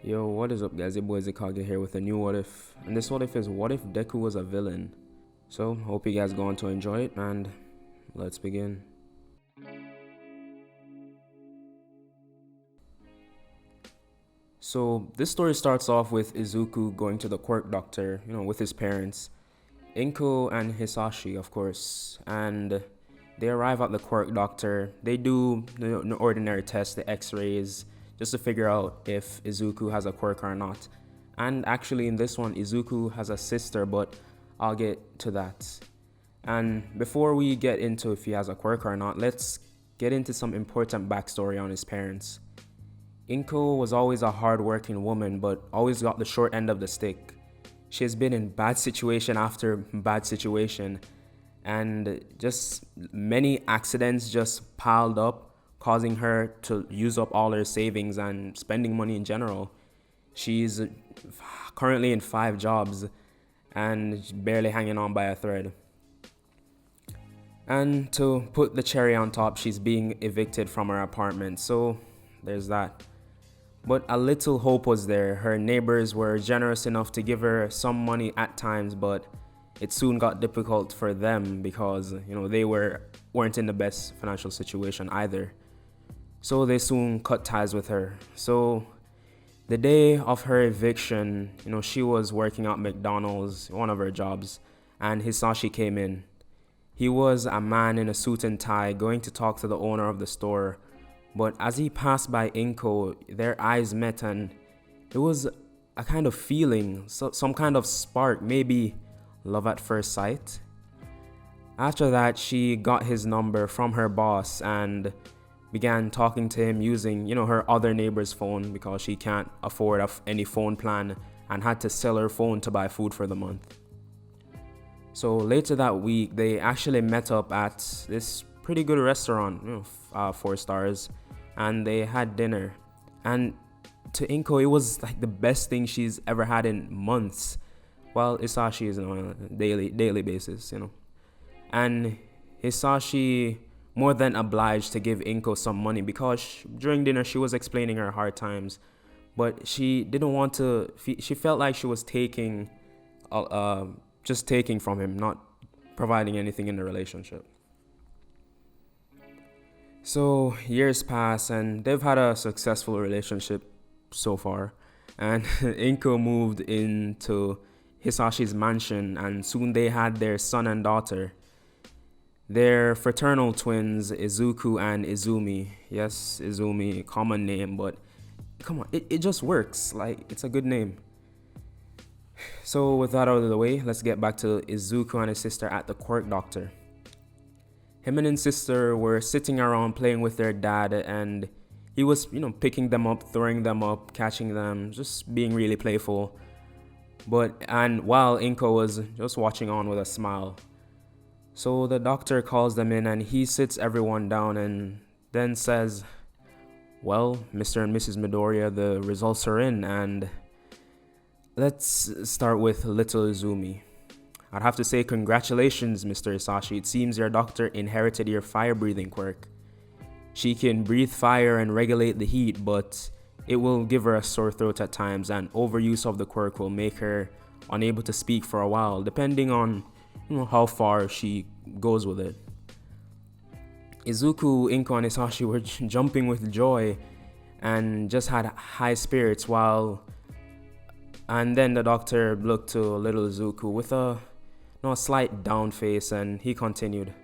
Yo, what is up, guys? Your boy IzuKage here with a new what if. And this what if is what if Deku was a villain? So, hope you guys going to enjoy it, and let's begin. So, this story starts off with Izuku going to the quirk doctor, with his parents, Inko and Hisashi, of course. And they arrive at the quirk doctor. They do the ordinary tests, the x-rays, just to figure out if Izuku has a quirk or not. And actually in this one, Izuku has a sister, but I'll get to that. And before we get into if he has a quirk or not, let's get into some important backstory on his parents. Inko was always a hard-working woman, but always got the short end of the stick. She has been in bad situation after bad situation, and just many accidents just piled up, causing her to use up all her savings and spending money in general. She's currently in 5 jobs and barely hanging on by a thread. And to put the cherry on top, she's being evicted from her apartment, so there's that. But a little hope was there. Her neighbors were generous enough to give her some money at times, but it soon got difficult for them because, they weren't in the best financial situation either. So they soon cut ties with her. So the day of her eviction, she was working at McDonald's, one of her jobs, and Hisashi came in. He was a man in a suit and tie going to talk to the owner of the store. But as he passed by Inko, their eyes met, and it was a kind of feeling, some kind of spark, maybe love at first sight. After that, she got his number from her boss and began talking to him using, her other neighbor's phone because she can't afford any phone plan and had to sell her phone to buy food for the month. So later that week, they actually met up at this pretty good restaurant, 4 stars, and they had dinner. And to Inko, it was like the best thing she's ever had in months, while Hisashi is on a daily basis, And Hisashi more than obliged to give Inko some money because during dinner she was explaining her hard times, but she didn't want to. She felt like she was just taking from him, not providing anything in the relationship. So years pass and they've had a successful relationship so far. And Inko moved into Hisashi's mansion and soon they had their son and daughter. They're fraternal twins, Izuku and Izumi. Yes, Izumi, common name, but come on, it just works. Like, it's a good name. So with that out of the way, let's get back to Izuku and his sister at the quirk doctor. Him and his sister were sitting around playing with their dad, and he was, picking them up, throwing them up, catching them, just being really playful. And while Inko was just watching on with a smile. So the doctor calls them in and he sits everyone down and then says, well, Mr. and Mrs. Midoriya, the results are in, and let's start with little Izumi. I'd have to say congratulations, Mr. Hisashi. It seems your doctor inherited your fire-breathing quirk. She can breathe fire and regulate the heat, but it will give her a sore throat at times, and overuse of the quirk will make her unable to speak for a while, depending on how far she goes with it. Izuku, Inko, and Hisashi were jumping with joy and just had high spirits and then the doctor looked to little Izuku with a slight down face and he continued,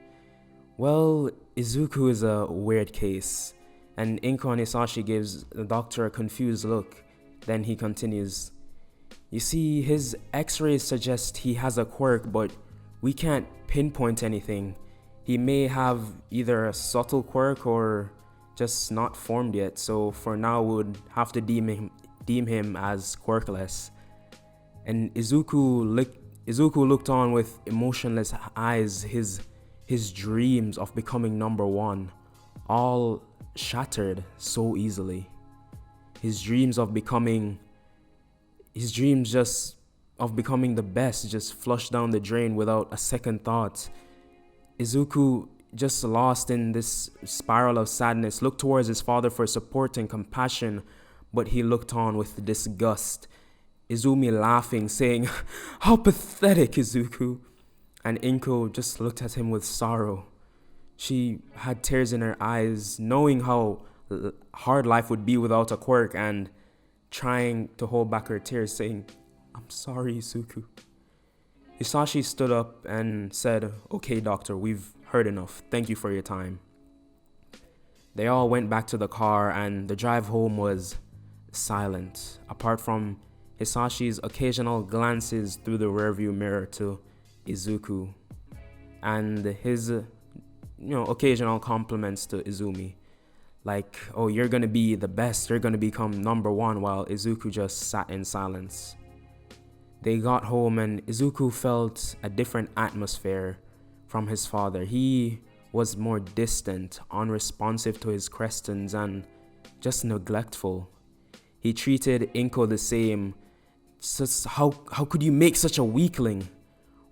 well, Izuku is a weird case. And Inko and Hisashi gives the doctor a confused look. Then he continues, you see, his x-rays suggest he has a quirk, but we can't pinpoint anything. He may have either a subtle quirk or just not formed yet, so for now would have to deem him as quirkless. And Izuku looked on with emotionless eyes, his dreams of becoming number one, all shattered so easily. His dreams of becoming the best just flushed down the drain without a second thought. Izuku, just lost in this spiral of sadness, looked towards his father for support and compassion, but he looked on with disgust. Izumi laughing, saying, "How pathetic, Izuku." And Inko just looked at him with sorrow. She had tears in her eyes, knowing how hard life would be without a quirk, and trying to hold back her tears, saying, "I'm sorry, Izuku." Hisashi stood up and said, "Okay, doctor, we've heard enough. Thank you for your time." They all went back to the car, and the drive home was silent, apart from Hisashi's occasional glances through the rearview mirror to Izuku and his occasional compliments to Izumi, like, "Oh, you're gonna be the best, you're gonna become number one," while Izuku just sat in silence. They got home and Izuku felt a different atmosphere from his father. He was more distant, unresponsive to his questions, and just neglectful. He treated Inko the same. How could you make such a weakling?"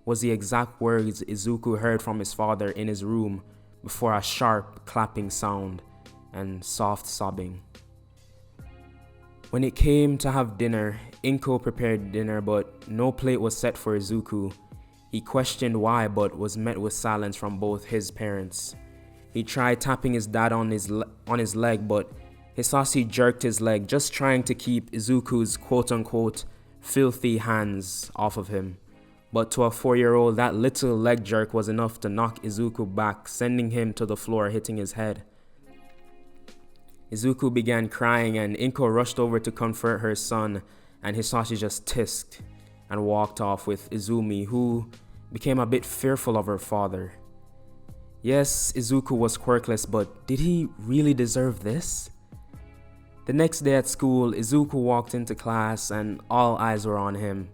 was the exact words Izuku heard from his father in his room before a sharp clapping sound and soft sobbing. When it came to have dinner, Inko prepared dinner, but no plate was set for Izuku. He questioned why, but was met with silence from both his parents. He tried tapping his dad on his leg, but Hisashi jerked his leg, just trying to keep Izuku's quote-unquote filthy hands off of him. But to a 4-year-old, that little leg jerk was enough to knock Izuku back, sending him to the floor, hitting his head. Izuku began crying, and Inko rushed over to comfort her son, and Hisashi just tisked and walked off with Izumi, who became a bit fearful of her father. Yes, Izuku was quirkless, but did he really deserve this? The next day at school, Izuku walked into class and all eyes were on him.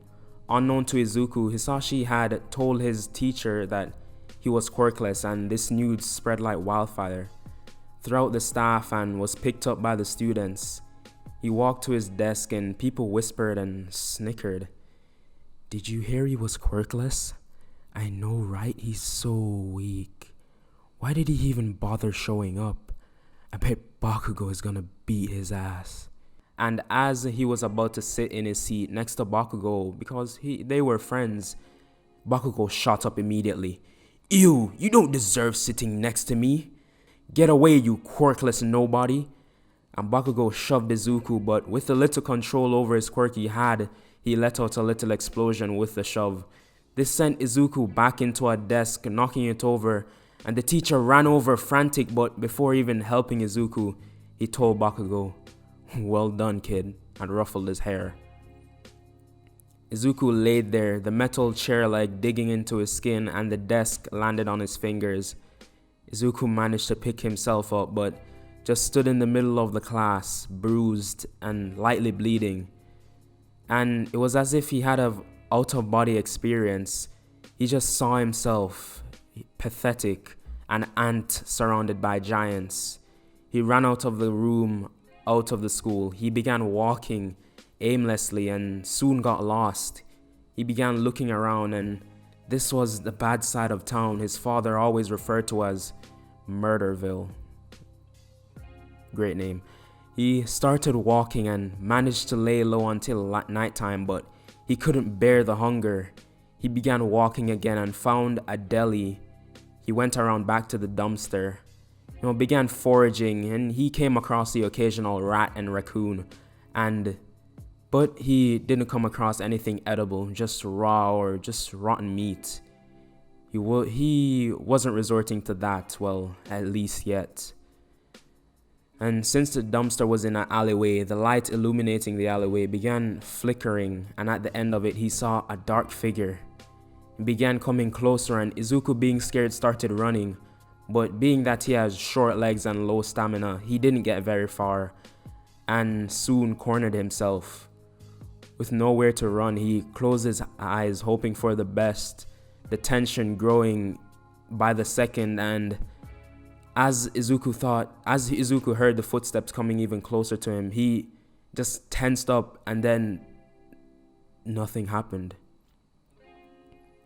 Unknown to Izuku, Hisashi had told his teacher that he was quirkless, and this news spread like wildfire throughout the staff and was picked up by the students. He walked to his desk and people whispered and snickered. "Did you hear he was quirkless? I know, right? He's so weak. Why did he even bother showing up? I bet Bakugo is gonna beat his ass." And as he was about to sit in his seat next to Bakugo, because they were friends, Bakugo shot up immediately. "Ew, you don't deserve sitting next to me. Get away, you quirkless nobody." And Bakugo shoved Izuku, but with the little control over his quirk he had, he let out a little explosion with the shove. This sent Izuku back into a desk, knocking it over, and the teacher ran over frantic, but before even helping Izuku, he told Bakugo, "Well done, kid," and ruffled his hair. Izuku laid there, the metal chair leg digging into his skin, and the desk landed on his fingers. Izuku managed to pick himself up, but just stood in the middle of the class, bruised and lightly bleeding. And it was as if he had an out-of-body experience. He just saw himself, pathetic, an ant surrounded by giants. He ran out of the room, out of the school. He began walking aimlessly and soon got lost. He began looking around, and this was the bad side of town his father always referred to as Murderville. Great name. He started walking and managed to lay low until nighttime, but he couldn't bear the hunger. He began walking again and found a deli. He went around back to the dumpster, began foraging, and he came across the occasional rat and raccoon, but he didn't come across anything edible, just raw or just rotten meat. He wasn't resorting to that, well, at least yet. And since the dumpster was in an alleyway, the light illuminating the alleyway began flickering, and at the end of it, he saw a dark figure. It began coming closer, and Izuku, being scared, started running. But being that he has short legs and low stamina, he didn't get very far, and soon cornered himself. With nowhere to run, he closed his eyes, hoping for the best, the tension growing by the second, and as Izuku heard the footsteps coming even closer to him, he just tensed up, and then nothing happened.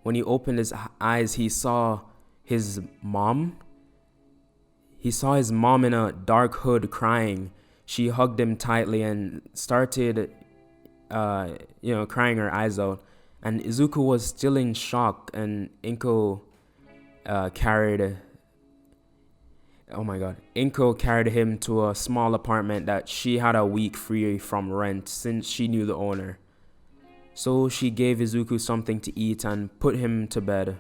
When he opened his eyes, he saw his mom. He saw his mom in a dark hood crying. She hugged him tightly and started, crying her eyes out. And Izuku was still in shock, and carried Inko carried him to a small apartment that she had a week free from rent since she knew the owner. So she gave Izuku something to eat and put him to bed.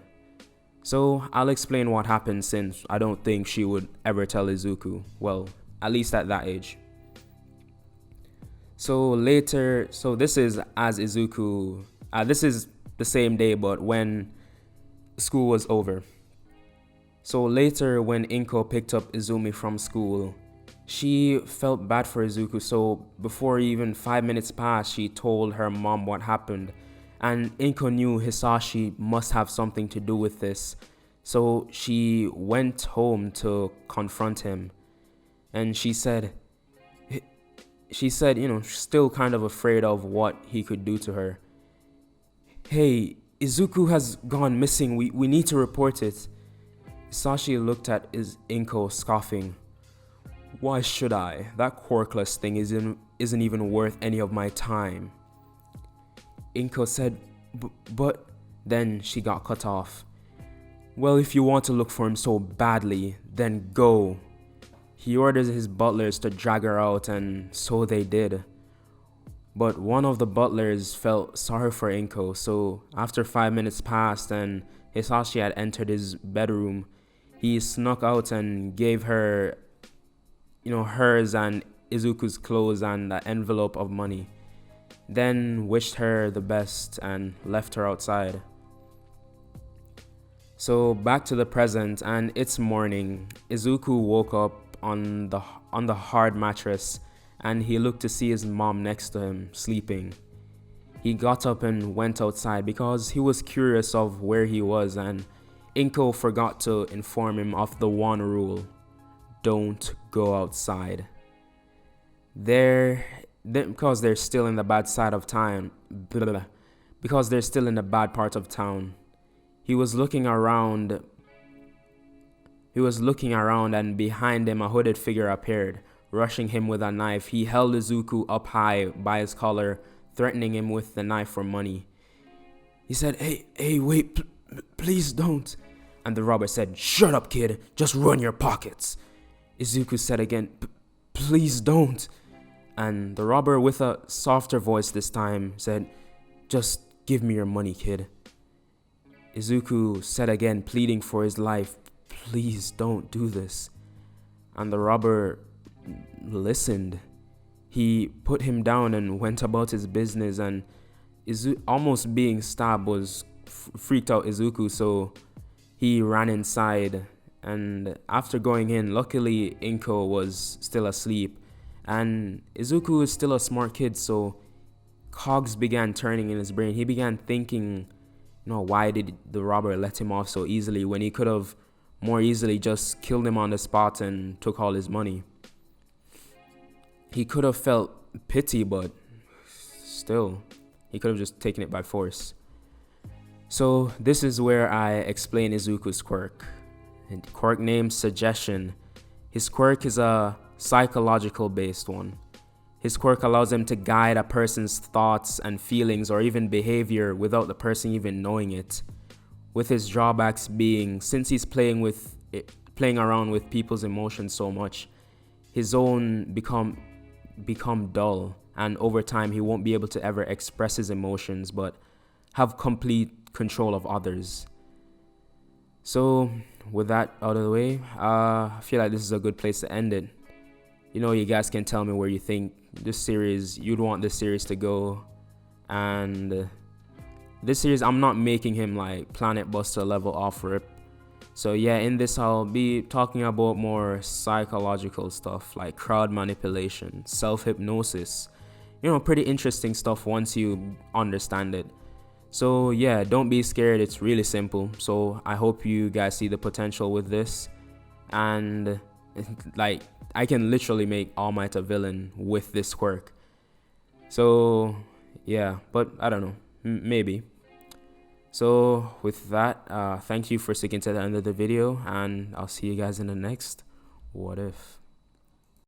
So I'll explain what happened, since I don't think she would ever tell Izuku. Well, at least at that age. So this is this is the same day, but when school was over. So later, when Inko picked up Izumi from school, she felt bad for Izuku, so before even 5 minutes passed, she told her mom what happened. And Inko knew Hisashi must have something to do with this, so she went home to confront him. And she said, still kind of afraid of what he could do to her. "Hey, Izuku has gone missing. We need to report it." Hisashi looked at Inko, scoffing. "Why should I? That quirkless thing isn't even worth any of my time." Inko said, but then she got cut off. "Well, if you want to look for him so badly, then go." He orders his butlers to drag her out, and so they did. But one of the butlers felt sorry for Inko, so after 5 minutes passed and Hisashi had entered his bedroom, he snuck out and gave her, hers and Izuku's clothes and an envelope of money. Then wished her the best and left her outside. So back to the present, and it's morning. Izuku woke up on the hard mattress, and he looked to see his mom next to him, sleeping. He got up and went outside because he was curious of where he was, and Inko forgot to inform him of the one rule: don't go outside. Because they're still in the bad side of town. Because they're still in the bad part of town. He was looking around, and behind him a hooded figure appeared, rushing him with a knife. He held Izuku up high by his collar, threatening him with the knife for money. He said, Hey, wait, please don't." And the robber said, "Shut up, kid, just run your pockets." Izuku said again, "Please don't." And the robber, with a softer voice this time, said, "Just give me your money, kid." Izuku said again, pleading for his life, "Please don't do this." And the robber listened. He put him down and went about his business, and almost being stabbed was freaked out Izuku, so he ran inside. And after going in, luckily Inko was still asleep, and Izuku is still a smart kid, so cogs began turning in his brain. He began thinking, why did the robber let him off so easily when he could have more easily just killed him on the spot and took all his money? He could have felt pity, but still, he could have just taken it by force. So this is where I explain Izuku's quirk. And quirk name Suggestion. His quirk is a psychological based one. His quirk allows him to guide a person's thoughts and feelings or even behavior without the person even knowing it. With his drawbacks being, since he's playing around with people's emotions so much, his own become dull, and over time he won't be able to ever express his emotions but have complete control of others. So with that out of the way, I feel like this is a good place to end it. You guys can tell me where you think you'd want this series to go. And this series, I'm not making him like Planet Buster level off rip. So yeah, in this I'll be talking about more psychological stuff like crowd manipulation, self-hypnosis. Pretty interesting stuff once you understand it. So yeah, don't be scared, it's really simple. So I hope you guys see the potential with this. And like, I can literally make All Might a villain with this quirk. So yeah, but I don't know, maybe. So with that, thank you for sticking to the end of the video, and I'll see you guys in the next What If.